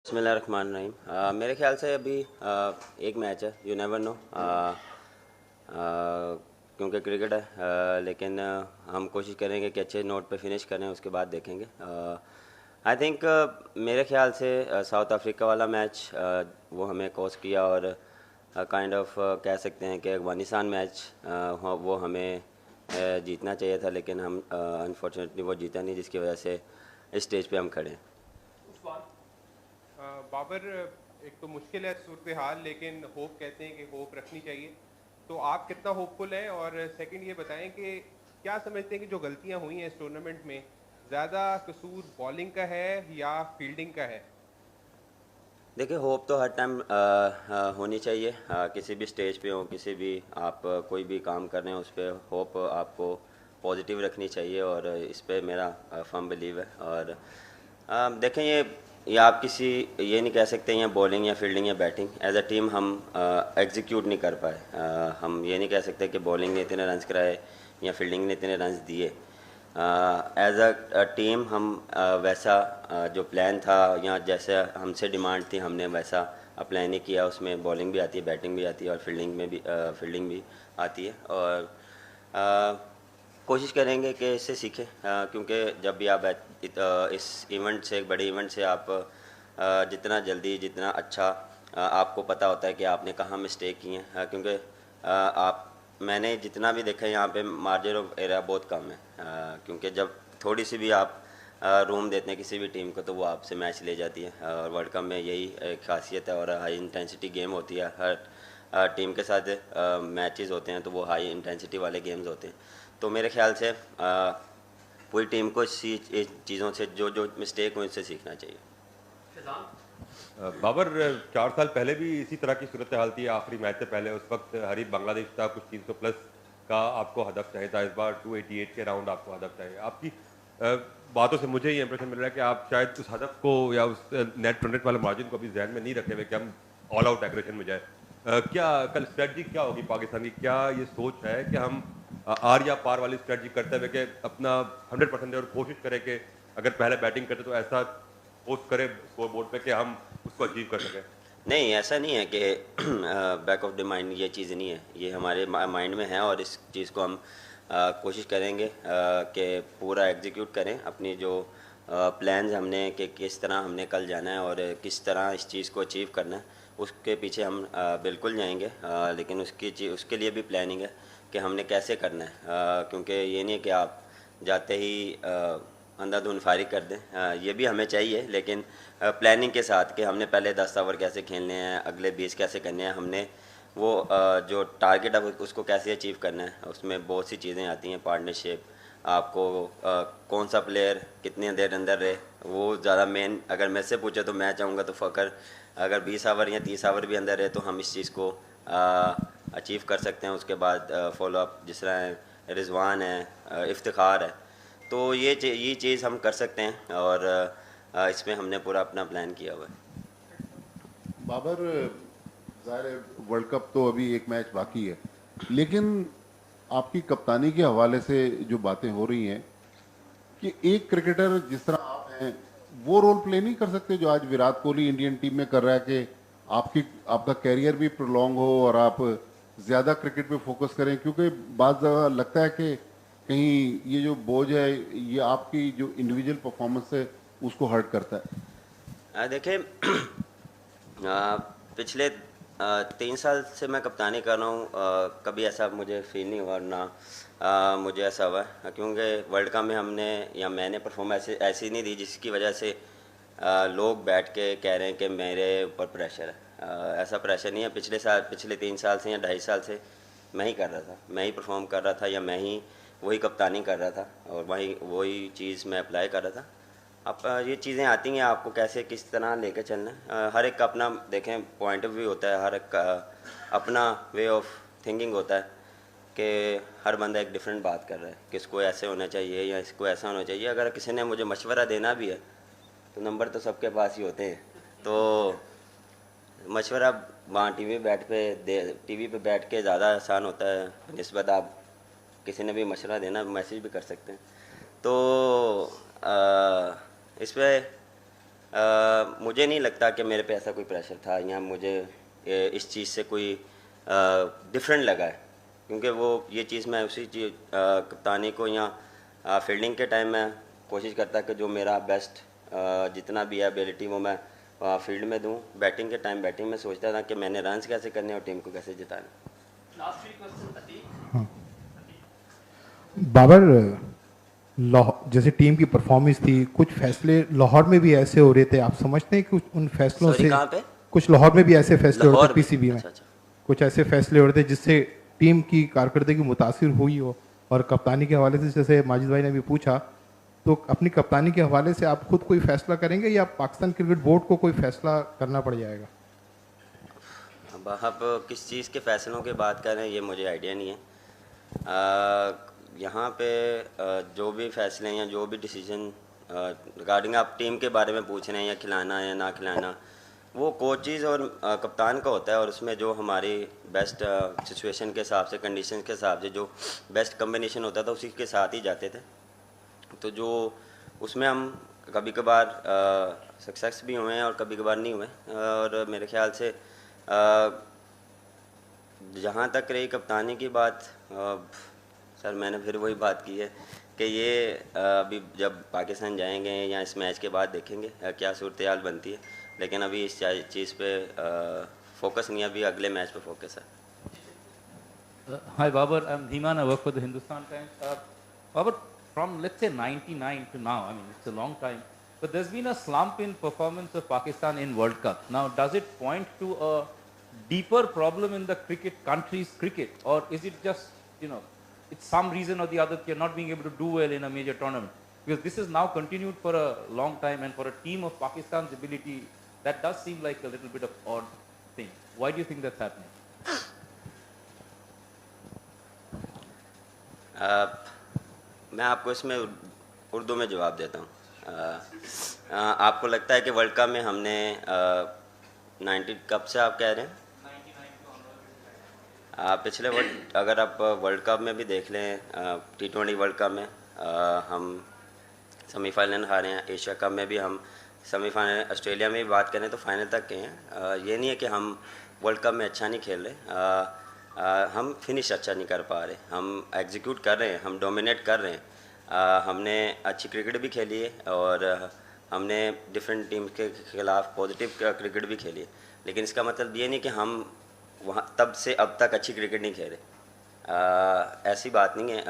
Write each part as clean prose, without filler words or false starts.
बिस्मिल्लाहिर्रहमानिर्रहीम। मेरे ख्याल से अभी एक मैच है, यू नेवर नो, क्योंकि क्रिकेट है। लेकिन हम कोशिश करेंगे कि अच्छे नोट पे फिनिश करें, उसके बाद देखेंगे। आई थिंक मेरे ख्याल से साउथ अफ्रीका वाला मैच वो हमें कोस किया, और काइंड ऑफ कह सकते हैं कि अफगानिस्तान मैच वो हमें जीतना चाहिए था, लेकिन हम अनफॉर्चुनेटली वो जीता नहीं, जिसकी वजह से इस स्टेज पे हम खड़े हैं। बाबर, एक तो मुश्किल है सूरत हाल, लेकिन होप कहते हैं कि होप रखनी चाहिए। तो आप कितना होपफुल हैं? और सेकंड ये बताएं कि क्या समझते हैं कि जो गलतियां हुई हैं इस टूर्नामेंट में, ज़्यादा कसूर बॉलिंग का है या फील्डिंग का है? देखिए, होप तो हर टाइम होनी चाहिए। किसी भी स्टेज पे हो, किसी भी आप कोई भी काम कर रहे हो, उस पर होप आपको पॉजिटिव रखनी चाहिए, और इस पे मेरा फर्म बिलीव है। और देखें, ये आप किसी ये नहीं कह सकते ये बॉलिंग या फील्डिंग या बैटिंग, एज अ टीम हम एग्जीक्यूट नहीं कर पाए। हम ये नहीं कह सकते कि बॉलिंग ने इतने रन्स कराए या फील्डिंग ने इतने रन्स दिए। एज अ टीम हम वैसा जो प्लान था या जैसे हमसे डिमांड थी, हमने वैसा प्लान ही किया। उसमें बॉलिंग भी आती है, बैटिंग भी आती है, और फील्डिंग भी आती है। और कोशिश करेंगे कि इससे सीखें, क्योंकि जब भी आप इस इवेंट से, एक बड़े इवेंट से आप जितना जल्दी, जितना अच्छा आपको पता होता है कि आपने कहाँ मिस्टेक की हैं, क्योंकि आप मैंने जितना भी देखा है यहाँ पे मार्जिन ऑफ एरर बहुत कम है। क्योंकि जब थोड़ी सी भी आप रूम देते हैं किसी भी टीम को, तो वो आपसे मैच ले जाती है। और वर्ल्ड कप में यही एक खासियत है, और हाई इंटेंसिटी गेम होती है। हर टीम के साथ मैचेस होते हैं, तो वो हाई इंटेंसिटी वाले गेम्स होते हैं। तो मेरे ख्याल से पूरी टीम को इस चीज़ों से, जो जो मिस्टेक हुई, उससे सीखना चाहिए। बाबर, 4 साल पहले भी इसी तरह की सूरत हाल थी। आखिरी मैच से पहले उस वक्त हरीफ बांग्लादेश था, कुछ 300 प्लस का आपको हदफ चाहिए था। इस बार 288 के राउंड आपको हदफ चाहिए। आपकी बातों से मुझे ये इंप्रेशन मिल रहा है कि आप शायद उस हदफ को या उस नेट रन रेट वाले मार्जिन को अभी जहन में नहीं रखे हुए कि हम ऑल आउट एग्रेशन में जाए। क्या कल स्ट्रेटजी क्या होगी पाकिस्तान की? क्या ये सोच है कि हम आर या पार वाली स्ट्रेटजी करते हुए कि अपना 100% और कोशिश करें कि अगर पहले बैटिंग करते तो ऐसा पोस्ट करें स्कोर बोर्ड पे कि हम उसको अचीव कर सकें? नहीं, ऐसा नहीं है कि बैक ऑफ द माइंड ये चीज़ नहीं है, ये हमारे माइंड में है, और इस चीज़ को हम कोशिश करेंगे कि पूरा एग्जीक्यूट करें। अपनी जो प्लान्स हमने कि किस तरह हमने कल जाना है और किस तरह इस चीज़ को अचीव करना है, उसके पीछे हम बिल्कुल जाएंगे। लेकिन उसके लिए भी प्लानिंग है कि हमने कैसे करना है, क्योंकि ये नहीं है कि आप जाते ही अंधाधुंध फारिग कर दें। ये भी हमें चाहिए, लेकिन प्लानिंग के साथ कि हमने पहले 10 ओवर कैसे खेलने हैं, अगले 20 कैसे करने हैं, हमने वो जो टारगेट है उसको कैसे अचीव करना है। उसमें बहुत सी चीज़ें आती हैं, पार्टनरशिप, आपको कौन सा प्लेयर कितने देर अंदर रहे, वो ज़्यादा मेन। अगर मैं से पूछे तो मैं चाहूँगा तो फ़कर अगर 20 ओवर या 30 ओवर भी अंदर रहे, तो हम इस चीज़ को अचीव कर सकते हैं। उसके बाद फॉलोअप जिस तरह रिजवान है, इफ्तिखार है, तो ये चीज़ हम कर सकते हैं, और इसमें हमने पूरा अपना प्लान किया हुआ है। बाबर, ज़ाहिर है वर्ल्ड कप तो अभी एक मैच बाकी है, लेकिन आपकी कप्तानी के हवाले से जो बातें हो रही हैं कि एक क्रिकेटर जिस तरह आप हैं वो रोल प्ले नहीं कर सकते जो आज विराट कोहली इंडियन टीम में कर रहा है, कि आपका कैरियर भी प्रोलॉन्ग हो और आप ज़्यादा क्रिकेट पे फोकस करें, क्योंकि बात लगता है कि कहीं ये जो बोझ है ये आपकी जो इंडिविजुअल परफॉर्मेंस है उसको हर्ट करता है। देखिए, पिछले 3 साल से मैं कप्तानी कर रहा हूँ। कभी ऐसा मुझे फील नहीं हुआ, ना मुझे ऐसा हुआ, क्योंकि वर्ल्ड कप में हमने या मैंने परफॉर्म ऐसी नहीं दी जिसकी वजह से लोग बैठ के कह रहे हैं कि मेरे ऊपर प्रेशर है। ऐसा प्रेशर नहीं है। पिछले 3 साल से या 2.5 साल से मैं ही कर रहा था, मैं ही परफॉर्म कर रहा था, या मैं ही वही कप्तानी कर रहा था, और वही चीज़ मैं अप्लाई कर रहा था। अब ये चीज़ें आती हैं, आपको कैसे किस तरह लेके चलना है। हर एक का अपना देखें पॉइंट ऑफ व्यू होता है, हर एक का अपना वे ऑफ थिंकिंग होता है, कि हर बंदा एक डिफरेंट बात कर रहा है कि इसको ऐसे होना चाहिए या इसको ऐसा होना चाहिए। अगर किसी ने मुझे मशवरा देना भी है, तो नंबर तो सबके पास ही होते हैं। तो मशवरा वहाँ टीवी पे बैठ के ज़्यादा आसान होता है निस्बत आप किसी ने भी मशवरा देना, मैसेज भी कर सकते हैं। तो इस पे मुझे नहीं लगता कि मेरे पे ऐसा कोई प्रेशर था या मुझे इस चीज़ से कोई डिफरेंट लगा है, क्योंकि वो ये चीज़ मैं उसी चीज़ कप्तानी को या फील्डिंग के टाइम में कोशिश करता कि जो मेरा बेस्ट जितना भी है एबिलिटी वो मैं फील्ड में दूं। बैटिंग के टाइम बैटिंग में सोचता था कि मैंने रन्स कैसे करने और टीम को कैसे जिताना। बाबर, जैसे टीम की परफॉर्मेंस थी, कुछ फैसले लाहौर में भी ऐसे हो रहे थे, आप समझते हैं कि उन फैसलों Sorry, से कहाँ पे? कुछ लाहौर में भी ऐसे फैसले हो रहे थे पीसीबी में, अच्छा। कुछ ऐसे फैसले हो रहे थे जिससे टीम की कारकर्दगी मुतासिर हुई हो? और कप्तानी के हवाले से जैसे माजिद भाई ने भी पूछा, तो अपनी कप्तानी के हवाले से आप खुद कोई फैसला करेंगे या पाकिस्तान क्रिकेट बोर्ड को कोई फैसला करना पड़ जाएगा? अब आप किस चीज़ के फ़ैसलों की बात कर रहे हैं ये मुझे आइडिया नहीं है। यहाँ पे जो भी फैसले हैं या जो भी डिसीजन रिगार्डिंग आप टीम के बारे में पूछ रहे हैं या खिलाना है या ना खिलाना, वो कोचेज़ और कप्तान का होता है, और उसमें जो हमारी बेस्ट सिचुएशन के हिसाब से, कंडीशन के हिसाब से जो बेस्ट कम्बिनेशन होता था उसी के साथ ही जाते थे। तो जो उसमें हम कभी कभार सक्सेस भी हुए हैं और कभी कभार नहीं हुए। और मेरे ख्याल से जहाँ तक रही कप्तानी की बात, सर मैंने फिर वही बात की है कि ये अभी जब पाकिस्तान जाएंगे या इस मैच के बाद देखेंगे क्या सूरत हाल बनती है, लेकिन अभी इस चीज़ पे फोकस नहीं है, अभी अगले मैच पे फोकस है। Hi Babar, I'm Dhiman, I work for the Hindustan Times. Babar, from let's say 99 to now, I mean it's a long time, but there's been a slump in performance of Pakistan in World Cup. Now does it point to a deeper problem in the country's cricket, or is it just, it's some reason or the other you're not being able to do well in a major tournament? Because this is now continued for a long time, and for a team of Pakistan's ability, that does seem like a little bit of odd thing. Why do you think that's happening? मैं आपको इसमें उर्दू में जवाब देता हूँ। आपको लगता है कि वर्ल्ड कप में हमने 90 कब से आप कह रहे हैं? पिछले अगर आप वर्ल्ड कप में भी देख लें, T20 वर्ल्ड कप में हम सेमीफाइनल हारे हैं, एशिया कप में भी हम सेमीफाइनल, ऑस्ट्रेलिया में भी बात करें तो फाइनल तक गए हैं। ये नहीं है कि हम वर्ल्ड कप में अच्छा नहीं खेल रहे, हम फिनिश अच्छा नहीं कर पा रहे, हम एग्जीक्यूट कर रहे हैं, हम डोमिनेट कर रहे हैं। हमने अच्छी क्रिकेट भी खेली है और हमने डिफरेंट टीम के खिलाफ पॉजिटिव क्रिकेट भी खेली है, लेकिन इसका मतलब ये नहीं कि हम वहाँ तब से अब तक अच्छी क्रिकेट नहीं खेले। ऐसी बात नहीं है,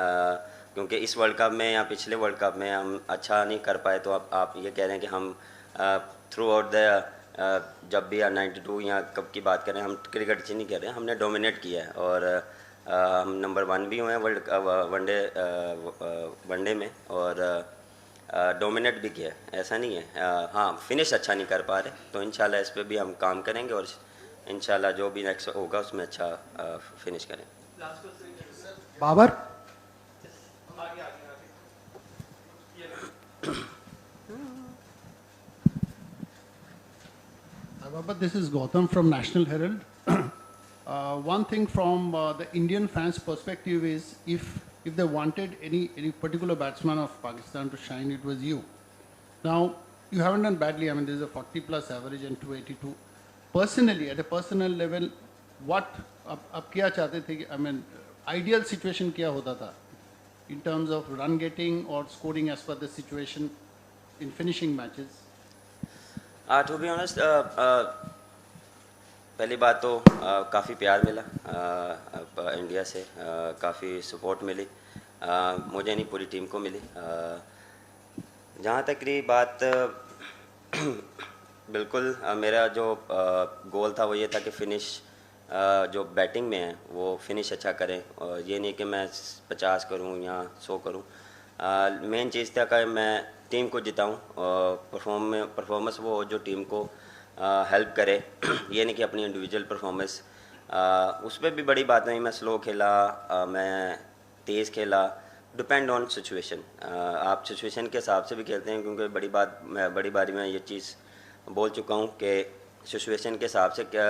क्योंकि इस वर्ल्ड कप में या पिछले वर्ल्ड कप में हम अच्छा नहीं कर पाए तो आप ये कह रहे हैं कि हम थ्रू आउट द जब भी 92 या कब की बात करें हम क्रिकेट अच्छी नहीं कर रहे हैं, हमने डोमिनेट किया है और हम नंबर 1 भी हुए हैं वनडे में और डोमिनेट भी किया है, ऐसा नहीं है। हाँ, फिनिश अच्छा नहीं कर पा रहे, तो इंशाल्लाह इस पे भी हम काम करेंगे और इंशाल्लाह जो भी नेक्स्ट होगा उसमें अच्छा फिनिश करें। Babar, Baba, this is Gautam from National Herald. One thing from the Indian fans' perspective is if they wanted any particular batsman of Pakistan to shine, it was you. Now, you haven't done badly. I mean, there's a 40 plus average and 282. Personally, at a personal level, what आप क्या चाहते थे? I mean, ideal situation क्या होता था in terms of run getting or scoring as per the situation in finishing matches? To be honest, पहली बात तो काफ़ी प्यार मिला इंडिया से, काफ़ी सपोर्ट मिली, मुझे नहीं पूरी टीम को मिली। जहाँ तक रही बात, बिल्कुल मेरा जो गोल था वो ये था कि फिनिश जो बैटिंग में है वो फिनिश अच्छा करें, और ये नहीं कि मैं 50 करूँ या 100 करूँ। मेन चीज़ था कि मैं टीम को जिताऊं और परफॉर्मेंस वो हो जो टीम को हेल्प करे, ये नहीं कि अपनी इंडिविजुअल परफॉर्मेंस। उस पर भी बड़ी बात नहीं, मैं स्लो खेला, मैं तेज़ खेला, डिपेंड ऑन सिचुएशन। आप सिचुएशन के हिसाब से भी खेलते हैं, क्योंकि बड़ी बारी मैं ये चीज़ बोल चुका हूँ कि सिचुएशन के हिसाब से क्या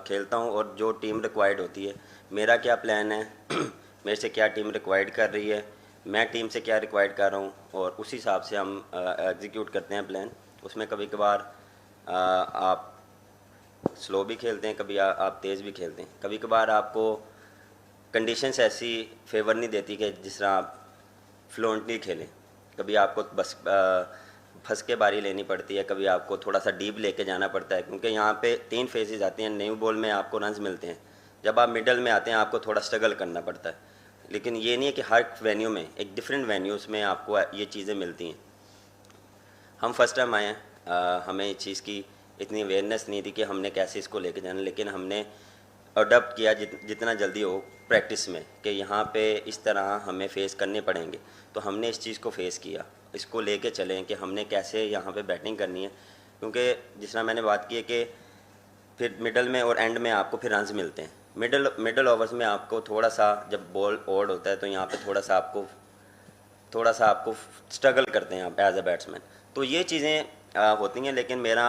खेलता हूँ और जो टीम रिक्वायर्ड होती है, मेरा क्या प्लान है, मेरे से क्या टीम रिक्वायर्ड कर रही है, मैं टीम से क्या रिक्वायर्ड कर रहा हूँ और उस हिसाब से हम एग्जीक्यूट करते हैं प्लान। उसमें कभी कभार आप स्लो भी खेलते हैं, कभी आप तेज़ भी खेलते हैं, कभी कभार आपको कंडीशंस ऐसी फेवर नहीं देती कि जिस तरह आप फ्लुएंटली खेलें। कभी आपको बस फंस के बारी लेनी पड़ती है, कभी आपको थोड़ा सा डीप लेके जाना पड़ता है, क्योंकि यहाँ पे 3 फेजेस आती हैं। न्यू बॉल में आपको रन्स मिलते हैं, जब आप मिडल में आते हैं आपको थोड़ा स्ट्रगल करना पड़ता है। लेकिन ये नहीं है कि हर वेन्यू में, एक डिफरेंट वेन्यूज़ में आपको ये चीज़ें मिलती हैं। हम फर्स्ट टाइम आए हैं, हमें इस चीज़ की इतनी अवेयरनेस नहीं थी कि हमने कैसे इसको लेके जाना, लेकिन हमने अडॉप्ट किया जितना जल्दी हो प्रैक्टिस में कि यहाँ पे इस तरह हमें फेस करने पड़ेंगे। तो हमने इस चीज़ को फेस किया, इसको लेके चलें कि हमने कैसे यहाँ पे बैटिंग करनी है, क्योंकि जिस तरह मैंने बात की है कि फिर मिडल में और एंड में आपको फिर रन्स मिलते हैं। मिडल ओवर्स में आपको थोड़ा सा, जब बॉल ओड होता है तो यहाँ पे थोड़ा सा आपको स्ट्रगल करते हैं आप एज अ बैट्समैन। तो ये चीज़ें होती हैं, लेकिन मेरा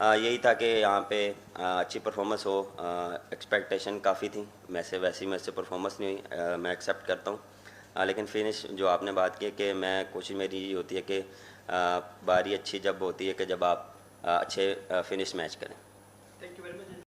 यही था कि यहाँ पे अच्छी परफॉर्मेंस हो। एक्सपेक्टेशन काफ़ी थी, वैसी मेरे से परफॉर्मेंस नहीं हुई, मैं एक्सेप्ट करता हूँ। लेकिन फिनिश जो आपने बात की कि मैं कोशिश मेरी ये होती है कि बारी अच्छी जब होती है कि जब आप अच्छे फिनिश मैच करें। Thank you very much.